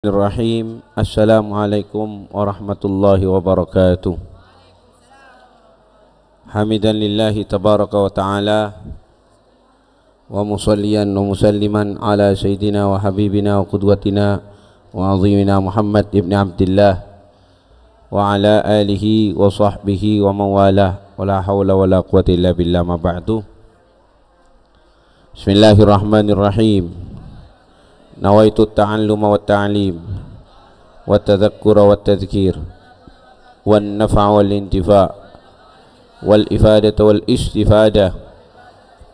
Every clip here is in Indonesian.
Bismillahirrahmanirrahim. Assalamualaikum warahmatullahi wabarakatuh. Hamidan lillahi tabaraka wa ta'ala, wa musalliyan wa musalliman ala sayyidina wa habibina wa qudwatina wa azimina Muhammad ibn Abdillah wa ala alihi wa sahbihi wa mawalah, wa la hawla wa la quwwata illa billah, ma ba'du. Bismillahirrahmanirrahim. Nawaitu ta'alluma wa ta'alim wa tadhakkura wa tadhkir wan naf'a wal intifa' wal ifadata wal istifada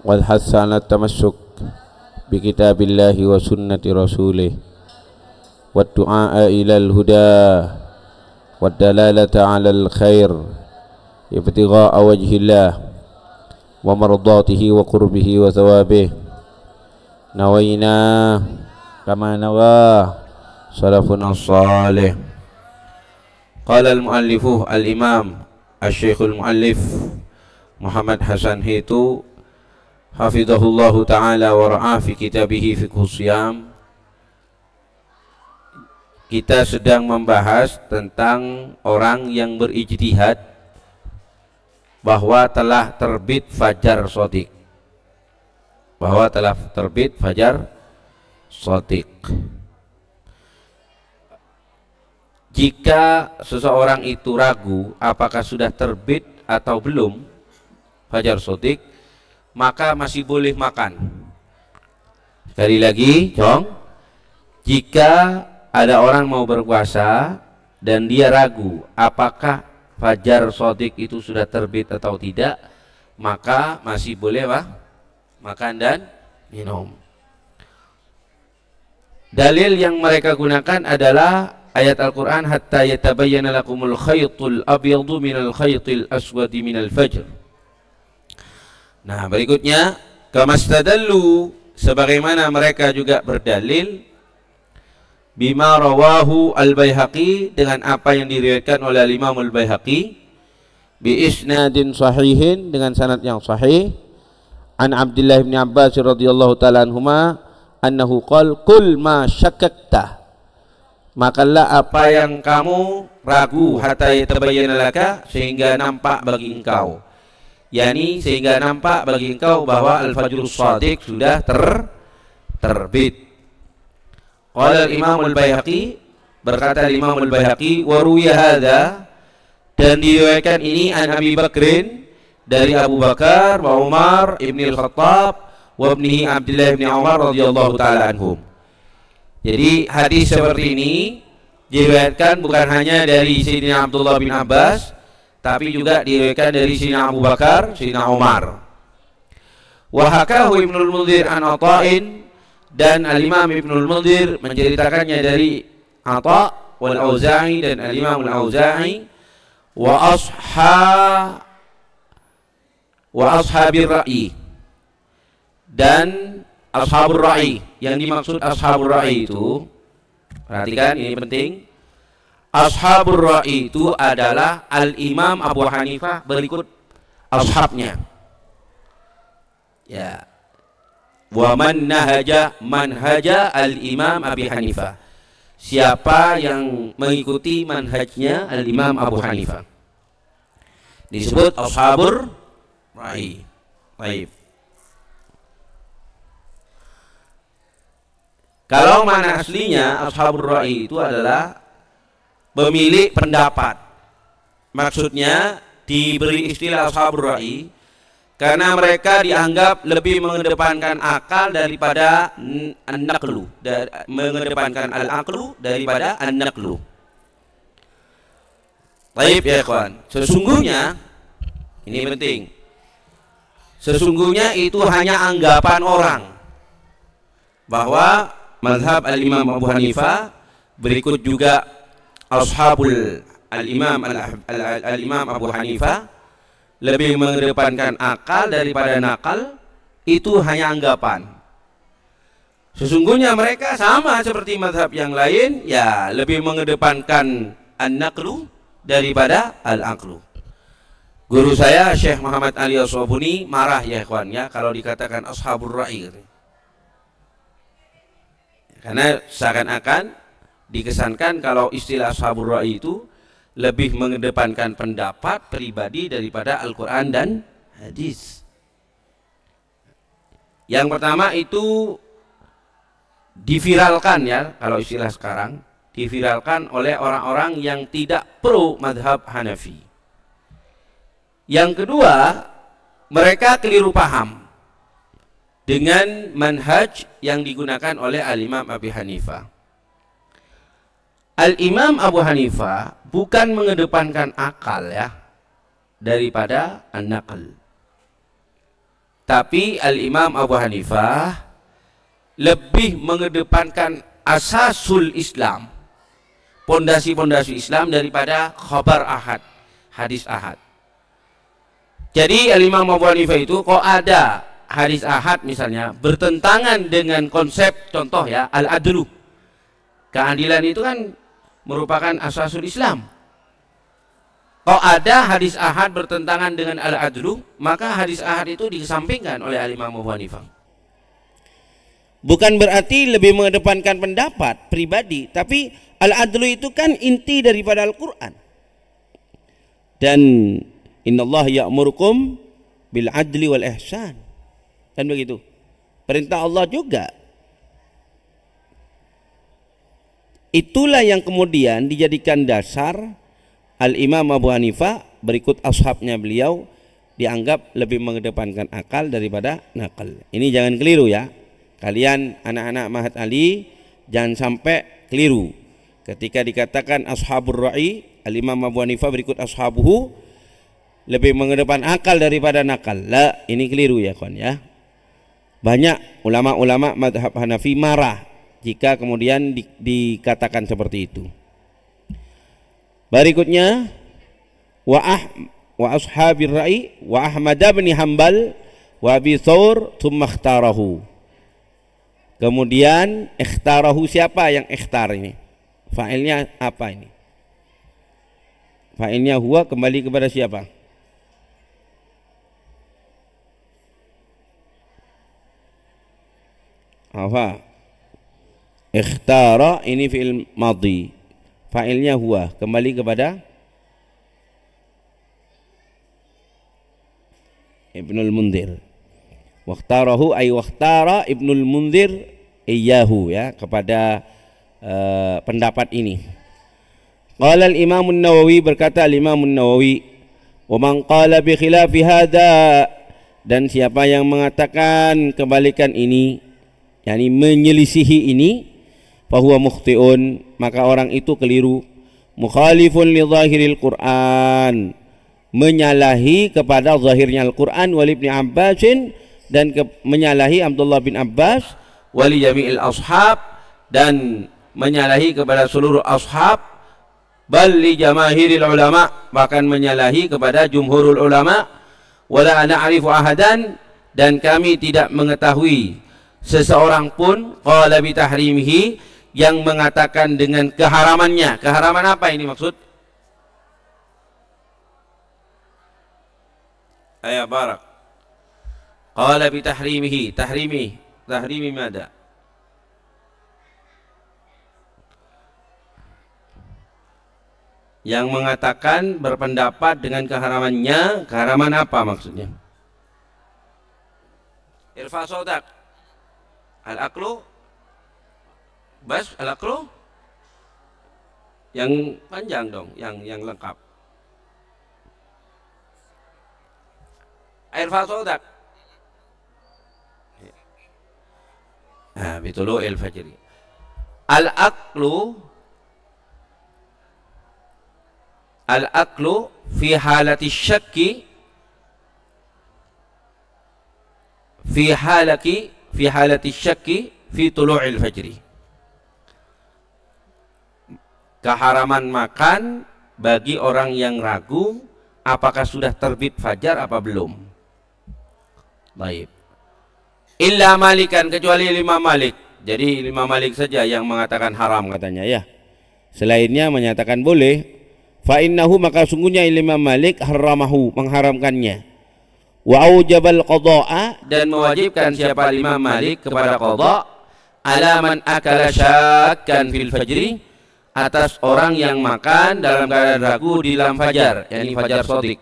wal hatha ala tamassuk bi kitabillahi wa sunnati rasulih wa du'a ila al huda wa dalalata ala al khair ibtigha'a wajhillah wa mardatihi wa qurbihi wa thawabih. Nawaina kama nawa salafun as-salih. Qala al-muallifu al-imam al-syekhul muallif Muhammad Hasan Hitu hafidhahullahu ta'ala wa ra'ah fi kitabihi fiqhus siyam. Kita sedang membahas tentang orang yang berijtihad bahwa telah terbit fajar shadiq, bahwa telah terbit fajar shadiq. Jika seseorang itu ragu apakah sudah terbit atau belum fajar shadiq, maka masih boleh makan. Sekali lagi, jika ada orang mau berpuasa dan dia ragu apakah fajar shadiq itu sudah terbit atau tidak, maka masih boleh makan dan minum. Dalil yang mereka gunakan adalah ayat Al-Quran, hatta yatabayyana lakumul khaytul abyadu minal khaytil aswadi minal fajr. Nah, berikutnya kamastadallu, sebagaimana mereka juga berdalil bima rawahu al-Baihaqi, dengan apa yang diriwayatkan oleh Imam al-Baihaqi bi isnadin sahihin, dengan sanad yang sahih, an Abdullah bin Abbas radhiyallahu ta'ala anhuma annahu qala kul ma syakkakta, makanlah apa yang kamu ragu, hatta yatabayyana laka, sehingga nampak bagi engkau, yakni sehingga nampak bagi engkau bahwa al-fajrus shadiq sudah terbit. Qala al-Imam al-Baihaqi, berkata Imam al-Baihaqi, wa ruwiya hadza, dan diriwayatkan ini an Abi Bakrin, dari Abu Bakar wa Umar ibn al-Khattab wa ibnihi Abdullah ibn Umar radhiyallahu ta'ala anhum. Jadi hadis seperti ini diriwayatkan bukan hanya dari Sayyidina Abdullah bin Abbas, tapi juga diriwayatkan dari Sayyidina Abu Bakar, Sayyidina Umar. Wa hakahu Ibnul Mundhir an Atha'in, dan al-Imam Ibnul Mundhir menceritakannya dari Atha' wal Auza'i, dan al-Imam al-Auza'i wa ashabir ra'i, dan ashabur ra'i. Yang dimaksud ashabur ra'i itu, perhatikan ini penting, ashabur ra'i itu adalah al-Imam Abu Hanifah berikut ashabnya, ya, wa man nahaja manhaja al-Imam Abi Hanifah, siapa yang mengikuti manhajnya al-Imam Abu Hanifah, disebut ashabur ra'i. Baik. Kalau mana aslinya ashabur ra'i itu adalah pemilik pendapat. Maksudnya diberi istilah ashabur ra'i karena mereka dianggap lebih mengedepankan akal daripada an-naqlu, mengedepankan al-aqlu daripada an-naqlu. Baik ya ikhwan, sesungguhnya ini penting. Sesungguhnya itu hanya anggapan orang bahwa mazhab al-Imam Abu Hanifah, berikut juga ashabul al-Imam Abu Hanifah, lebih mengedepankan akal daripada nakal. Itu hanya anggapan. Sesungguhnya mereka sama seperti mazhab yang lain, ya, lebih mengedepankan an-naqlu daripada al-aqlu. Guru saya Syekh Muhammad Ali As-Sabuni marah ya ikhwan ya kalau dikatakan ashabur ra'i, karena seakan-akan dikesankan kalau istilah ashabur ra'yi itu lebih mengedepankan pendapat pribadi daripada Al-Quran dan hadis. Yang pertama itu diviralkan, ya, kalau istilah sekarang, diviralkan oleh orang-orang yang tidak pro madhab Hanafi. Yang kedua, mereka keliru paham dengan manhaj yang digunakan oleh Al-Imam Abu Hanifah. Al-Imam Abu Hanifah bukan mengedepankan akal, ya, daripada an-naql. Tapi Al-Imam Abu Hanifah lebih mengedepankan asasul Islam, pondasi-pondasi Islam, daripada khabar ahad, hadis ahad. Jadi Al-Imam Abu Hanifah itu kok ada hadis ahad misalnya bertentangan dengan konsep, contoh ya, al-adlu, keadilan itu kan merupakan asasul Islam. Kalau ada hadis ahad bertentangan dengan al-adlu, maka hadis ahad itu dikesampingkan oleh Al-Imam Abu Hanifah. Bukan berarti lebih mengedepankan pendapat pribadi, tapi al-adlu itu kan inti daripada Al-Quran. Dan innallaha ya'murukum bil adli wal ihsan, kan begitu, perintah Allah juga. Itulah yang kemudian dijadikan dasar Al-Imam Abu Hanifah, berikut ashabnya beliau, dianggap lebih mengedepankan akal daripada nakal. Ini jangan keliru, ya. Kalian anak-anak Mahat Ali jangan sampai keliru. Ketika dikatakan ashabur ra'i, Al-Imam Abu Hanifah berikut ashabuhu lebih mengedepan akal daripada nakal. La, ini keliru, ya kawan, ya. Banyak ulama-ulama madhab Hanafi marah jika kemudian dikatakan seperti itu. Berikutnya wa ashabir ra'i wa Ahmad bin Hanbal wa Abi Thawr thumma ikhtarahu. Kemudian ikhtarahu, siapa yang ikhtar ini? Fa'ilnya apa ini? Fa'ilnya huwa, kembali kepada siapa? Apa? Ikhtara ini fi'il madhi, fa'ilnya huwa, kembali kepada Ibnul Munzir. Waqtarahu ay waqtara Ibnul Munzir iyyahu, ya, kepada pendapat ini. Qala al-Imam an-Nawawi, berkata al-Imam an-Nawawi, wa man qala bi khilafi hadza, dan siapa yang mengatakan kebalikan ini, yakni menyelisihi ini, fahuwa mukhti'un, maka orang itu keliru, mukhalifun li zahiril Qur'an, menyalahi kepada zahirnya Al-Qur'an, wali Ibn Abbasin, dan menyalahi Abdullah bin Abbas, wali jami'il ashab, dan menyalahi kepada seluruh ashab, bal li jamahiril ulama, bahkan menyalahi kepada jumhurul ulama, wala na'rifu ahadan, dan kami tidak mengetahui seseorang pun qala bi tahrimihi, yang mengatakan dengan keharamannya. Keharaman apa ini maksud? Ayah barak. Qala bi tahrimihi, tahrimi mada? Yang mengatakan berpendapat dengan keharamannya, keharaman apa maksudnya? Irfa sodak. Al-aqlu bas, al-aqlu yang panjang dong, yang lengkap. Irfa sodak. Nah, bitulu al-fajri. Al-aqlu fi halati syakki, fi halati syakki fi tulu'il fajri. Keharaman makan bagi orang yang ragu apakah sudah terbit fajar apa belum. Baik. Illa Malikan, kecuali Imam Malik. Jadi Imam Malik saja yang mengatakan haram katanya, ya. Selainnya menyatakan boleh. Fa innahu, maka sungguhnya Imam Malik haramahu, mengharamkannya. Wa aujabal qada'a, dan mewajibkan siapa Imam Malik kepada qada' ala man akala syakkan fil fajri, atas orang yang makan dalam keadaan ragu di dalam fajar, yakni fajar shadiq.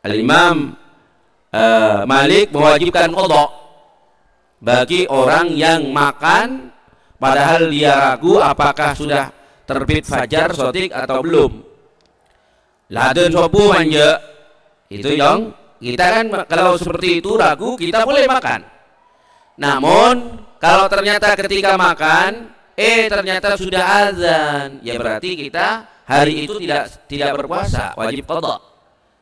Al-Imam Malik mewajibkan qadha bagi orang yang makan padahal dia ragu apakah sudah terbit fajar shadiq atau belum. Laden subuh manja itu yang kita kan kalau seperti itu ragu kita boleh makan. Namun kalau ternyata ketika makan ternyata sudah azan, ya berarti kita hari itu tidak berpuasa, wajib qadha.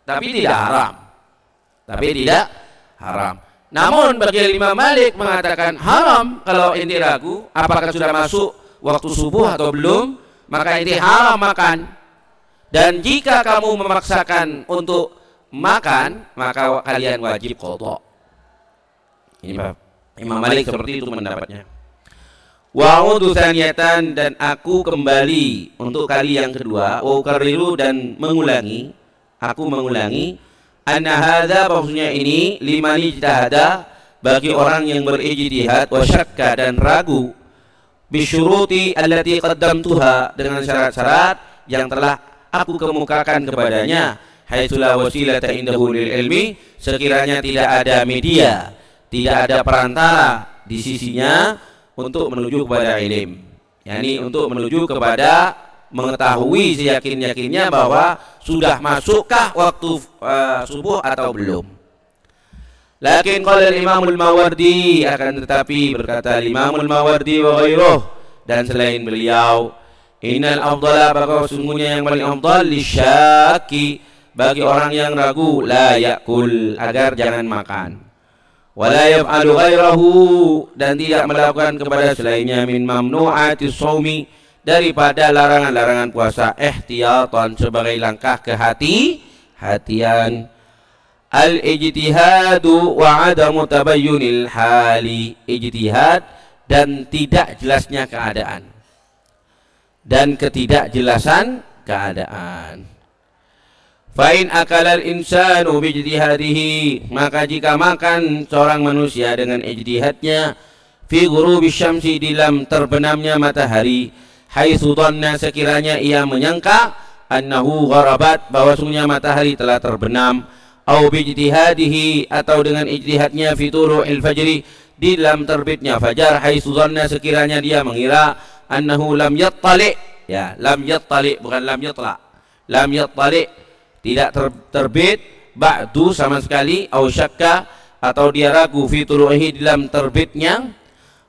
Tapi tidak haram. Namun bagi Imam Malik mengatakan haram kalau inti ragu apakah sudah masuk waktu subuh atau belum, maka inti haram makan. Dan jika kamu memaksakan untuk makan, maka kalian wajib qadha. Ini Imam Malik seperti itu pendapatnya. Wa'udu tsaniyatan, dan aku kembali untuk kali yang kedua, ukariru dan mengulangi, aku mengulangi, anna hadza, maksudnya ini liman ijtahada, bagi orang yang berijtihad wa syakka dan ragu bisyuruti allati qaddamtuha, dengan syarat-syarat yang telah aku kemukakan kepadanya, haitsu la wasilata indahu lil ilmi, sekiranya tidak ada media, tidak ada perantara di sisinya untuk menuju kepada ilim, yakni untuk menuju kepada mengetahui seyakin-yakinnya bahwa sudah masukkah waktu subuh atau belum. Lakin qala Imamul Mawardi, akan tetapi berkata Imamul Mawardi wa ghairuh, dan selain beliau, innal afdala, bahwa sesungguhnya yang paling afdal lisyaki, bagi orang yang ragu, la yakul, agar jangan makan, wala yaf'alu ghairahu, dan tidak melakukan kepada selainnya, min mamnu'atis shaumi, daripada larangan-larangan puasa, ihtiyatan, sebagai langkah kehati-hatian. Al-ijtihadu wa adamu tabayyunil hali, ijtihad dan tidak jelasnya keadaan, dan ketidakjelasan keadaan. Fa'in akalal insanu bijtihadihi, maka jika makan seorang manusia dengan ijtihadnya, fi ghurubi syamsi, di dalam terbenamnya matahari, haitsu dhanna, sekiranya ia menyangka, annahu gharabat, bahwa sungguhnya matahari telah terbenam, au bijtihadihi, atau dengan ijtihadnya, fi tulu'il fajri, di dalam terbitnya fajar, haitsu dhanna, sekiranya dia mengira, annahu lam yattali, ya, lam yattali bukan lam yatla, lam yattali, tidak terbit, ba'du sama sekali, au syakka, atau dia ragu, fi tulu'ihi, dalam terbitnya,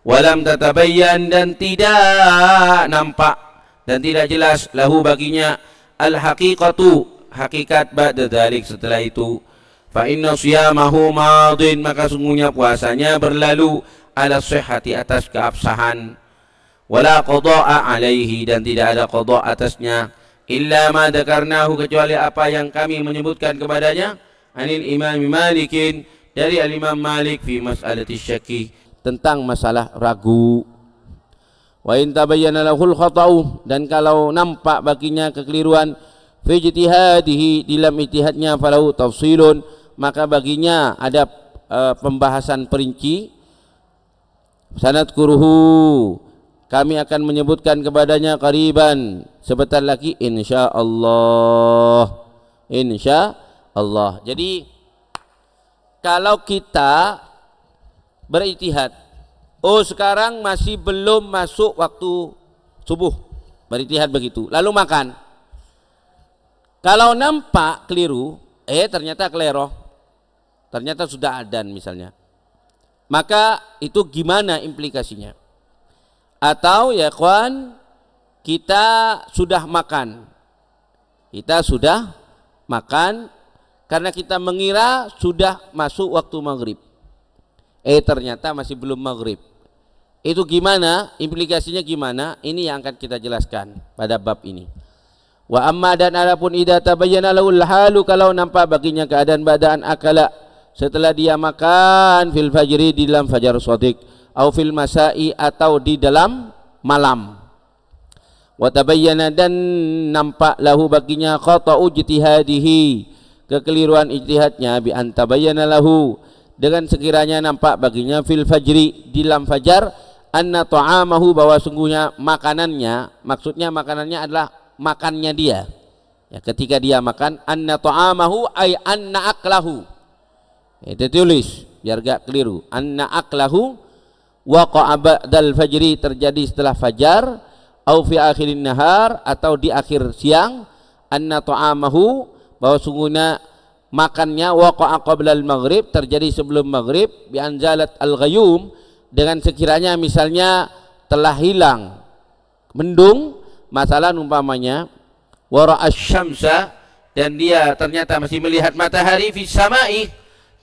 walam tatabayyan, dan tidak nampak dan tidak jelas, lahu baginya, al haqiqatu, hakikat, ba'da dzalik, setelah itu, fa inna shiyamahu madin, maka sungguhnya puasanya berlalu, ala sihhati, atas keabsahan, wala qada'a alaihi, dan tidak ada qada' atasnya, illa ma dzakarnahu, kecuali apa yang kami menyebutkan kepadanya, anil Imam Malikin, dari al-Imam Malik, fi mas'alati syakki, tentang masalah ragu. Wa in tabayyana lahul khata'u, dan kalau nampak baginya kekeliruan, fi ijtihadihi, dalam ijtihadnya, falahu tafsilun, maka baginya ada pembahasan perinci, sanadkuruhu, kami akan menyebutkan kepadanya qariban, sebentar lagi, insyaallah. Insyaallah. Jadi kalau kita berijtihad, oh sekarang masih belum masuk waktu subuh, berijtihad begitu, lalu makan, kalau nampak keliru, ternyata keleroh, ternyata sudah adzan misalnya, maka itu gimana implikasinya? Atau ya kawan, kita sudah makan, karena kita mengira sudah masuk waktu maghrib, ternyata masih belum maghrib, itu gimana, implikasinya gimana? Ini yang akan kita jelaskan pada bab ini. Wa amma, dan adapun idza tabayyana lahul halu, kalau nampak baginya keadaan badaan akala, setelah dia makan, fil fajri, di dalam fajar shadiq, au fil masai, atau di dalam malam, wa tabayyana, dan nampak lahu baginya khata'u ijtihadihi, kekeliruan ijtihadnya, bi antabayyana lahu, dengan sekiranya nampak baginya, fil fajri, di dalam fajar, anna ta'amahu, bahwa sungguhnya makanannya, maksudnya makanannya adalah makannya dia. Ya, ketika dia makan, anna ta'amahu ay anna aklahu. Itu tulis biar gak keliru. Anna aklahu waqa'a ba'dal fajri, terjadi setelah fajar, au fi akhirin nahar, atau di akhir siang. Anna ta'amahu, bahwa sungguhnya makannya, waqa'a qablal maghrib, terjadi sebelum maghrib, bi anzalat al-ghayum, dengan sekiranya misalnya telah hilang mendung, masalah umpamanya wara asy-syamsa, dan dia ternyata masih melihat matahari fi samai,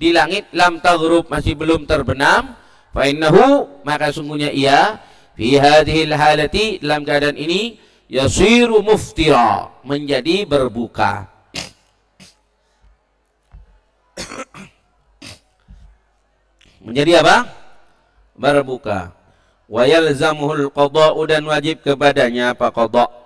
di langit, lam taghrub, masih belum terbenam, fa innahu, maka sungguhnya ia fi hadhil halati, dalam keadaan ini, yasiru muftira, menjadi berbuka. Menjadi apa? Berbuka. Wa yalzamuhul qada'u, dan wajib kepadanya apa? Qada'.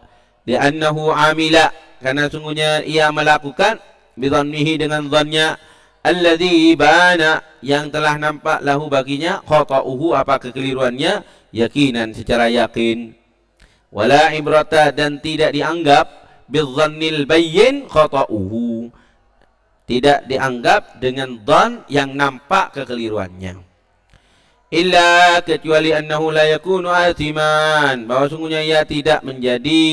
Li'annahu amila, karena sungguhnya ia melakukan, bidhannihi, dengan dhannya, alladhi bana, yang telah nampak, lahu baginya, khata'uhu, apa kekeliruannya, yakinan, secara yakin. Wala ibrata, dan tidak dianggap, bidhannil bayyin khata'uhu, tidak dianggap dengan dhan yang nampak kekeliruannya. Illa, kecuali annahu la yakunu athiman, bahwa sungguhnya ia tidak menjadi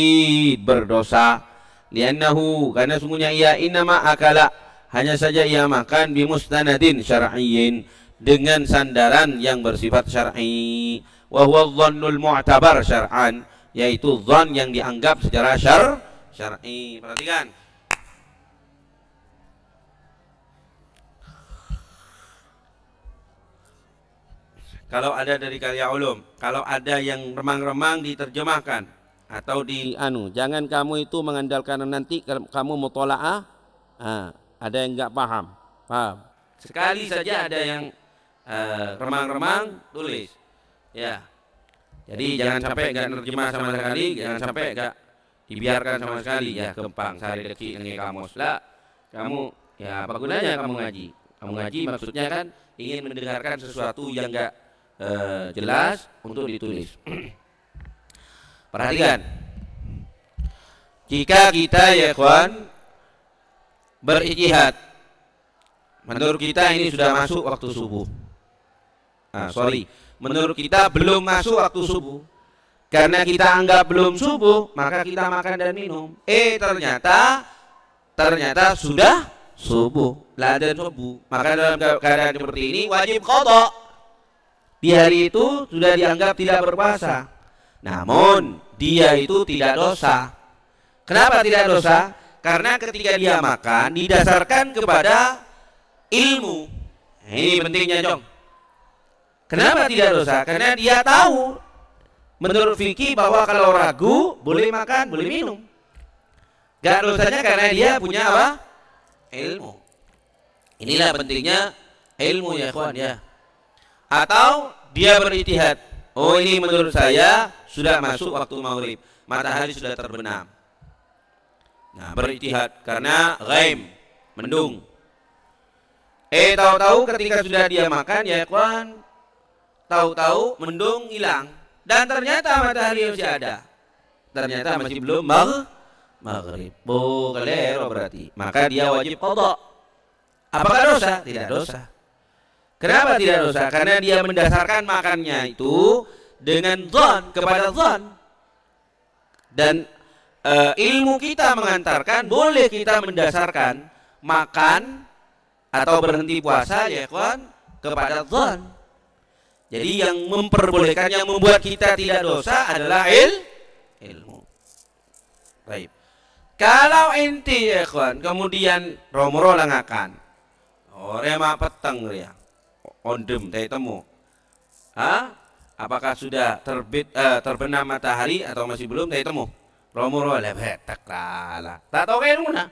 berdosa. Liannahu, karena sungguhnya ia innama akala, hanya saja ia makan, bimustanadin syar'iyyin, dengan sandaran yang bersifat syar'i. Wa huwa dhannul mu'tabar syar'an, yaitu dhan yang dianggap secara syar'i. Perhatikan. Kalau ada dari karya ulum, kalau ada yang remang-remang diterjemahkan atau di jangan kamu itu mengandalkan nanti kamu mutola'ah, ada yang nggak paham. Sekali saja ada yang remang-remang tulis, ya. Jadi jangan sampai nggak nerjemah sama sekali, jangan sampai nggak dibiarkan sama sekali, ya. Kempang sari deki nge kamus lah. Kamu, ya apa gunanya kamu ngaji? Kamu ngaji maksudnya kan ingin mendengarkan sesuatu yang nggak jelas untuk ditulis. Perhatikan, jika kita, ya kawan, berijtihad, menurut kita ini sudah masuk waktu subuh. Menurut kita belum masuk waktu subuh. Karena kita anggap belum subuh, maka kita makan dan minum. Ternyata sudah subuh, dan subuh. Maka dalam keadaan seperti ini wajib qada. Di hari itu sudah dianggap tidak berpuasa, namun dia itu tidak dosa. Kenapa tidak dosa? Karena ketika dia makan didasarkan kepada ilmu. Ini pentingnya, Jong. Kenapa tidak dosa? Karena dia tahu menurut fikih bahwa kalau ragu boleh makan, boleh minum. Gak dosanya karena dia punya apa? Ilmu. Inilah pentingnya ilmu, ya kawan, ya. Atau dia berijtihad, oh ini menurut saya sudah masuk waktu maghrib, matahari sudah terbenam. Nah, berijtihad karena ghaim, mendung. Tahu-tahu ketika sudah dia makan, ya kawan, tahu-tahu mendung hilang, dan ternyata matahari masih ada. Ternyata masih belum maghrib. Kelero berarti. Maka dia wajib qada. Apakah dosa? Tidak dosa. Kenapa tidak dosa? Karena dia mendasarkan makannya itu dengan dhan, kepada dhan. Dan ilmu kita mengantarkan boleh kita mendasarkan makan atau berhenti puasa, ya kawan, kepada dhan. Jadi yang memperbolehkan, yang membuat kita tidak dosa adalah ilmu. Baik. Kalau inti, ya kawan, kemudian romoro langakan, remak peteng ya. Ondem temu. Apakah sudah terbenam matahari atau masih belum temu? Romoro lebetak lah. Tak tahu kayak mana.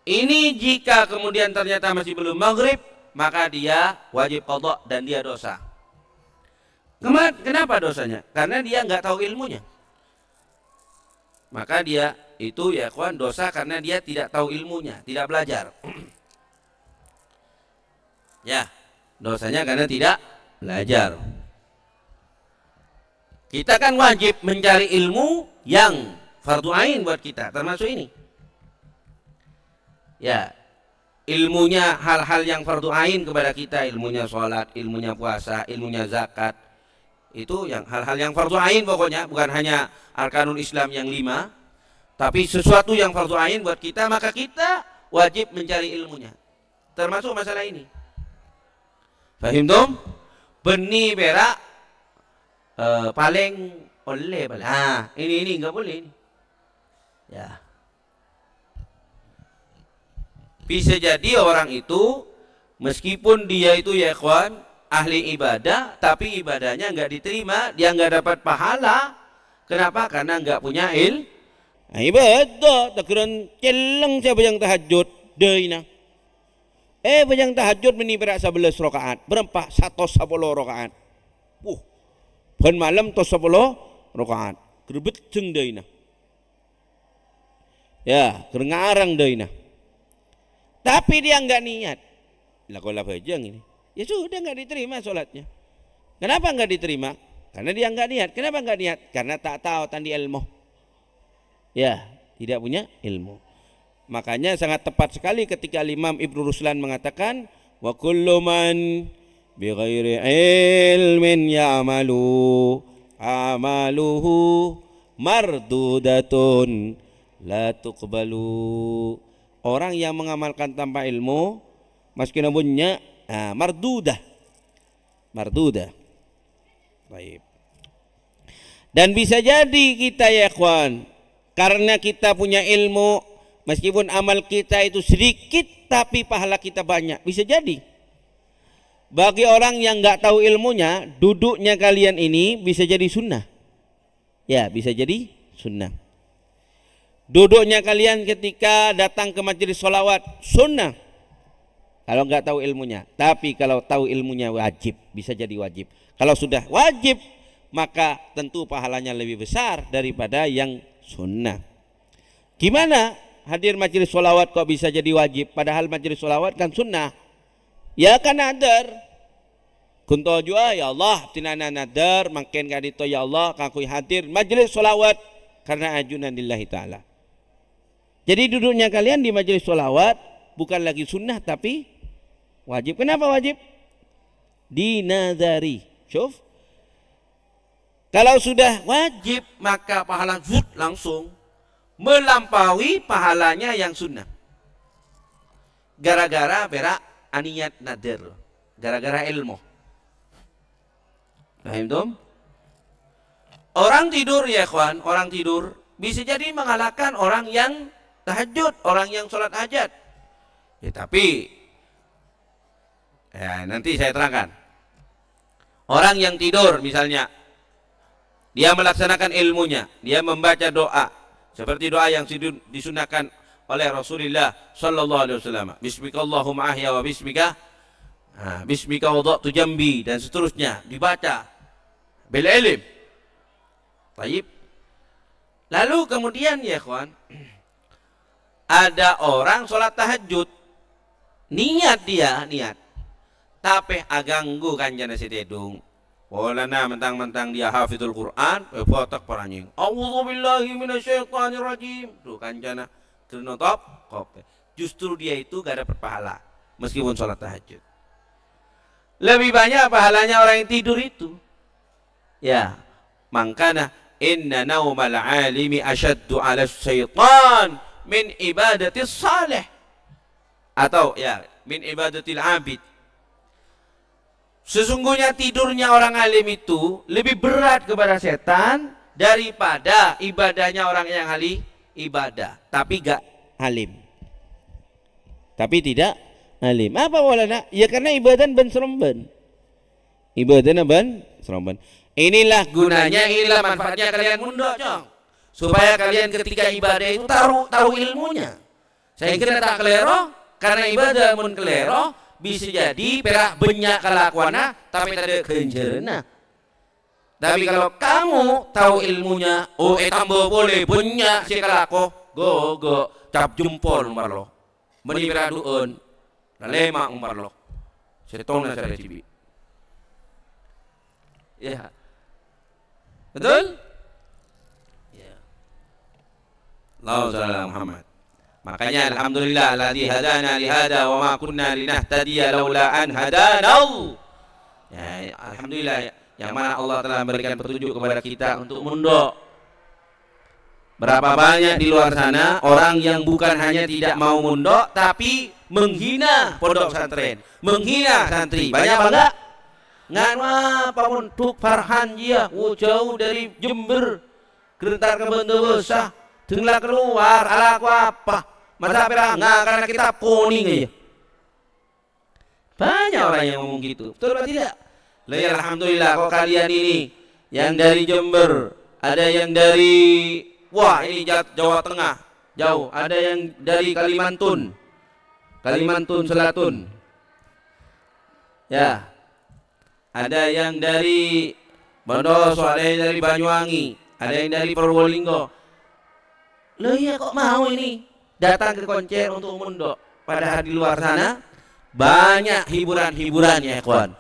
Ini jika kemudian ternyata masih belum maghrib, maka dia wajib qada dan dia dosa. Kenapa dosanya? Karena dia nggak tahu ilmunya. Maka dia itu, ya kawan, dosa karena dia tidak tahu ilmunya, tidak belajar. Ya, dosanya karena tidak belajar. Kita kan wajib mencari ilmu yang fardu ain buat kita, termasuk ini. Ya, ilmunya hal-hal yang fardu ain kepada kita, ilmunya sholat, ilmunya puasa, ilmunya zakat. Itu yang hal-hal yang fardu ain pokoknya, bukan hanya arkanul Islam yang 5, tapi sesuatu yang fardu ain buat kita, maka kita wajib mencari ilmunya. Termasuk masalah ini. Fahim dong? Benih berak paling oleh paling. Ini nggak boleh ini. Ya. Bisa jadi orang itu meskipun dia itu ya ikhwan ahli ibadah, tapi ibadahnya nggak diterima, dia nggak dapat pahala. Kenapa? Karena nggak punya ibadah. Takran celeng siapa yang tahajud deuna. Bajang tahajud meni berak 11 rakaat, berempat 110 rakaat. Ban malam to 10 rakaat. Kerebet jeung deuna. Ya, kerengarang deuna. Tapi dia enggak niat. Lah kalau bajang ini. Ya sudah enggak diterima sholatnya. Kenapa enggak diterima? Karena dia enggak niat. Kenapa enggak niat? Karena tak tahu tandi ilmu. Ya, tidak punya ilmu. Makanya sangat tepat sekali ketika Imam Ibnu Ruslan mengatakan wa kullu man bighairi ilmin ya'malu amaluhu mardudatun la tuqbalu. Orang yang mengamalkan tanpa ilmu meskipun punya mardudah. Baik. Dan bisa jadi kita ya ikhwan, karena kita punya ilmu, meskipun amal kita itu sedikit tapi pahala kita banyak. Bisa jadi. Bagi orang yang nggak tahu ilmunya, duduknya kalian ini bisa jadi sunnah. Ya, bisa jadi sunnah. Duduknya kalian ketika datang ke majelis sholawat, sunnah. Kalau nggak tahu ilmunya. Tapi kalau tahu ilmunya wajib, bisa jadi wajib. Kalau sudah wajib, maka tentu pahalanya lebih besar daripada yang sunnah. Gimana hadir majelis sholawat kok bisa jadi wajib? Padahal majelis sholawat kan sunnah. Ya kan nadar. Kunto jua ya Allah tinana nadar makin kadito ya Allah kakui hadir majelis sholawat karena ajunan lillahi ta'ala. Jadi duduknya kalian di majelis sholawat bukan lagi sunnah tapi wajib. Kenapa wajib? Dinadari. Syuf. Kalau sudah wajib maka pahala langsung melampaui pahalanya yang sunnah. Gara-gara berak aniat nadir, gara-gara ilmu. Paham dong? Orang tidur ya ikhwan, orang tidur bisa jadi mengalahkan orang yang tahajud, orang yang sholat hajat. Ya tapi ya nanti saya terangkan. Orang yang tidur misalnya dia melaksanakan ilmunya, dia membaca doa seperti doa yang disunahkan oleh Rasulullah sallallahu alaihi wasallam. Bismikallahumma ahya wa bismika bismika wada'tu jambi dan seterusnya dibaca bil ilm. Baik. Lalu kemudian ya ikhwan, ada orang sholat tahajud, niat tapi aganggu kanjana sidedung. Walana mentang-mentang dia hafizul Quran, fotak paranying. A'udzubillahi minasyaitonirrajim. Tuh kanjana ternotop kope. Justru dia itu gak dapat pahala meskipun sholat tahajud. Lebih banyak pahalanya orang yang tidur itu. Ya, makanya inna naumal alimi asyaddu 'ala syaitan min ibadatis salih. Atau ya, min ibadatil abid. Sesungguhnya tidurnya orang alim itu lebih berat kepada setan daripada ibadahnya orang yang ahli ibadah, tapi gak alim. Tapi tidak alim. Apa walana? Ya karena ibadah ban seremban. Ibadah ban seremban. Inilah gunanya, inilah manfaatnya kalian mundok, Cong. Supaya kalian ketika ibadah itu tahu ilmunya. Saya kira tak kelero, karena ibadah mun kelero bisa jadi perak banyak kelakuannya tapi tak ada kenjerna. Tapi kalau kamu tahu ilmunya, tambah boleh banyak si kelako, go cap jempol umar lo, meni beraduun, lemak umar lo, setong na sa cibi. Ya, Betul? Ya. Allahu ta'ala Muhammad. Makanya alhamdulillah alladzi hadana li hada wa ma kunna linahtadiya laula an hadanallah. Ya, alhamdulillah yang mana Allah telah memberikan petunjuk kepada kita untuk mondok. Berapa banyak di luar sana orang yang bukan hanya tidak mau mondok tapi menghina pondok pesantren, menghina santri. Banyak apa enggak? Ngan apa mondok Farhan dia, jauh dari Jember, gerentar ke Bendewesa, tinggal keluar, ala aku apa? Masa apa nggak karena kita kuning aja. Banyak orang yang ngomong gitu, betul atau tidak? Lah ya alhamdulillah kok kalian ini yang dari Jember, ada yang dari wah ini Jawa Tengah jauh, ada yang dari Kalimantan Selatan, ya, ada yang dari Bondoso, ada yang dari Banyuwangi, ada yang dari Purwolinggo. Loh iya kok mau ini datang ke konser untuk mondok, padahal di luar sana banyak hiburan-hiburan ya kawan.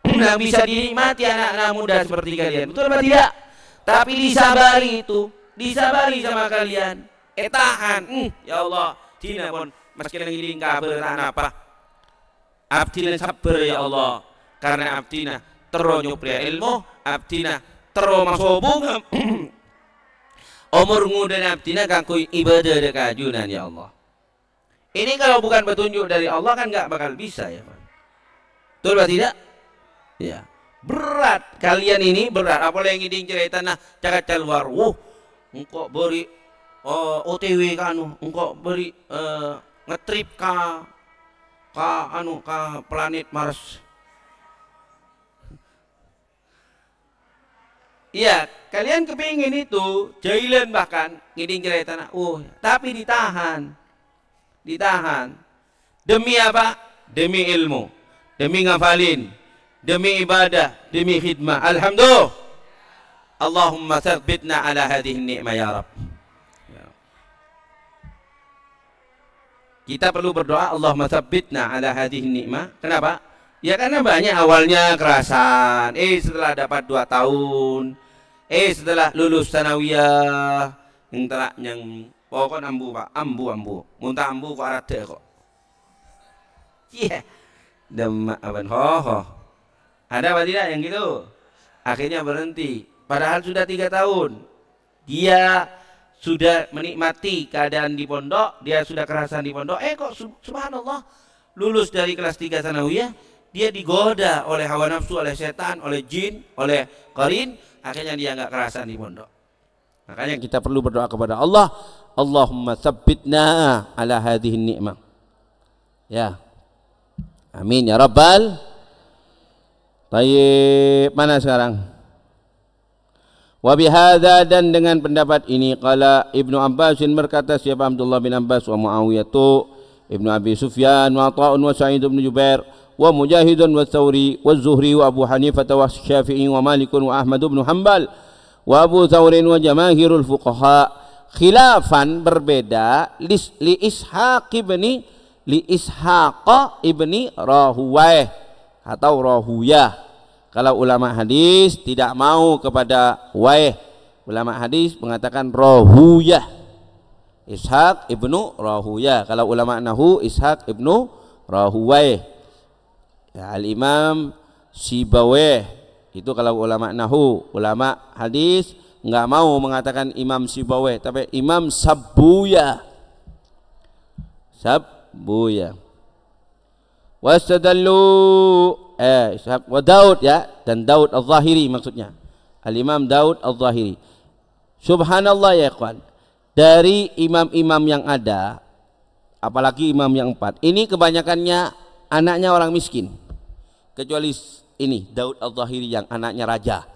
Nah bisa dinikmati anak-anak muda seperti kalian, betul apa tidak? Tapi disabari itu, disabari sama kalian. Tahan, ya Allah, tina pun meski ngiling kabar apa? Abdina sabar ya Allah, karena abdina terus nyupri ilmu, abdina terus masuk bunga. Umur muda abdina kangkui ibadah dekajunan ya Allah. Ini kalau bukan petunjuk dari Allah kan nggak bakal bisa ya Pak. Betul apa tidak? Ya. Berat kalian ini berat. Apalagi yang ngiding cerita nah cakat keluar. Engkau beri OTW kanu, engkau beri ngetrip ka planet Mars. Iya, kalian kepingin itu, jahilan bahkan ngiding cerita nah, tapi ditahan. Demi apa? Demi ilmu, demi ngafalin, demi ibadah, demi khidmah. Alhamdulillah. Allahumma tsabbitna ala hadhihi ni'mah ya Rabb. Kita perlu berdoa Allahumma tsabbitna ala hadhihi ni'mah. Kenapa? Ya karena banyak awalnya kerasan, setelah dapat 2 tahun, setelah lulus sanawiyah, yang pokok ambu Pak, ambu, muntah ambu kok ada kok. Iya, demak aban ada apa tidak yang gitu? Akhirnya berhenti. Padahal sudah 3 tahun, dia sudah menikmati keadaan di pondok, dia sudah kerasan di pondok. Kok subhanallah, lulus dari kelas 3 sanawiyah, dia digoda oleh hawa nafsu, oleh setan, oleh jin, oleh qarin. Akhirnya dia nggak kerasan di pondok. Makanya kita perlu berdoa kepada Allah, Allahumma tsabbitna ala hadhihi ni'mah. Ya. Amin ya rabbal. Baik, mana sekarang? Wa bihadza, dan dengan pendapat ini qala Ibnu Abbas berkata, siapa Abdullah bin Abbas wa Muawiyah Ibnu Abi Sufyan wa Tha'un wa Sa'id bin Jubair wa Mujahidun wa Thawri wa Zuhri wa Abu Hanifah wa Syafi'i wa Malik wa Ahmad bin Hanbal wa Abu Thawrin wa jamaahirul fuqaha khilafan, berbeda li Ishaq ibni Rahuwayh atau Rahuyah. Kalau ulama hadis tidak mau kepada Waih, ulama hadis mengatakan Rahuyah, Ishaq ibnu Rahuyah. Kalau ulama nahu Ishaq ibnu Rahuwayh. Ya, Al-Imam Sibawayh itu kalau ulama nahu. Ulama hadis enggak mau mengatakan Imam Sibawayh, tapi Imam Sabbuya. Wastadallu Ishaq wa Daud, ya, dan Daud Al-Zahiri maksudnya. Al-Imam Daud Al-Zahiri. Subhanallah ya ikhwan. Dari imam-imam yang ada, apalagi imam yang 4, ini kebanyakannya anaknya orang miskin. Kecuali ini Daud Al-Zahiri yang anaknya raja.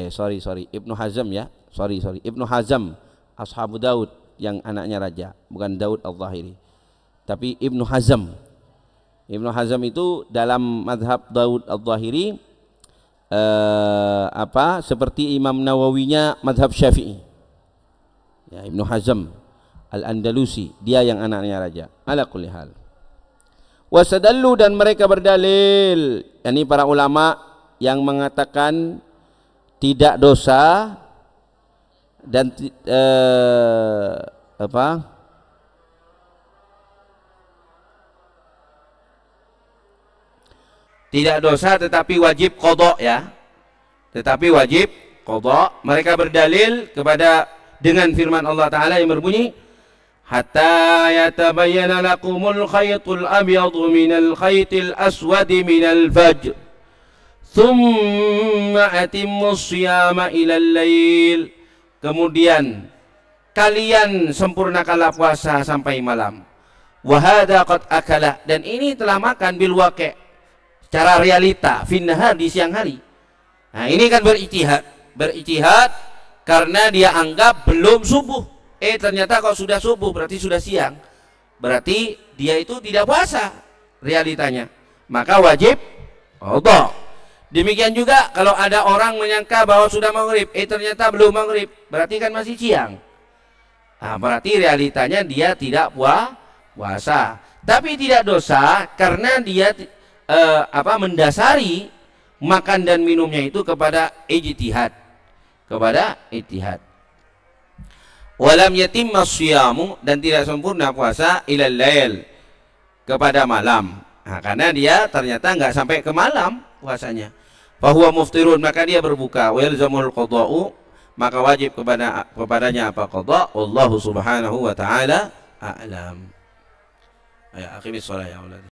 Sorry Ibnu Hazm ya. Sorry Ibnu Hazm Ashabu Daud yang anaknya raja, bukan Daud Al-Zahiri. Tapi Ibnu Hazm. Ibnu Hazm itu dalam mazhab Daud Al-Zahiri seperti Imam Nawawinya mazhab Syafi'i. Ya, Ibnu Hazm Al-Andalusi, dia yang anaknya raja. Ala kulli hal. Wasadallu, dan mereka berdalil, yakni para ulama yang mengatakan tidak dosa dan tidak dosa tetapi wajib qadha ya. Tetapi wajib qadha. Mereka berdalil kepada dengan firman Allah Ta'ala yang berbunyi hatta yatabayyana lakumul khaytul abyadu minal khaytil aswadi minal fajr thumma atimmus siyama ilal lail. Kemudian kalian sempurnakanlah puasa sampai malam. Wa hadza qad akala, dan ini telah makan bil waqi', secara realita, finnahar, di siang hari. Nah, ini kan berijtihad karena dia anggap belum subuh. Ternyata kalau sudah subuh berarti sudah siang. Berarti dia itu tidak puasa realitanya. Maka wajib qadha. Demikian juga kalau ada orang menyangka bahwa sudah maghrib, ternyata belum maghrib, berarti kan masih siang. Nah, berarti realitanya dia tidak puasa. Tapi tidak dosa karena dia mendasari makan dan minumnya itu kepada ijtihad. Walam yatimma shiyamu, dan tidak sempurna puasa ilal lail, kepada malam. Nah, karena dia ternyata nggak sampai ke malam puasanya. Fahuwa muftirun, maka dia berbuka. Wa yalzamul qada'u, maka wajib kepadanya apa? Qada'. Wallahu subhanahu wa ta'ala a'lam. Ayo, akhiri shalah ya Allah.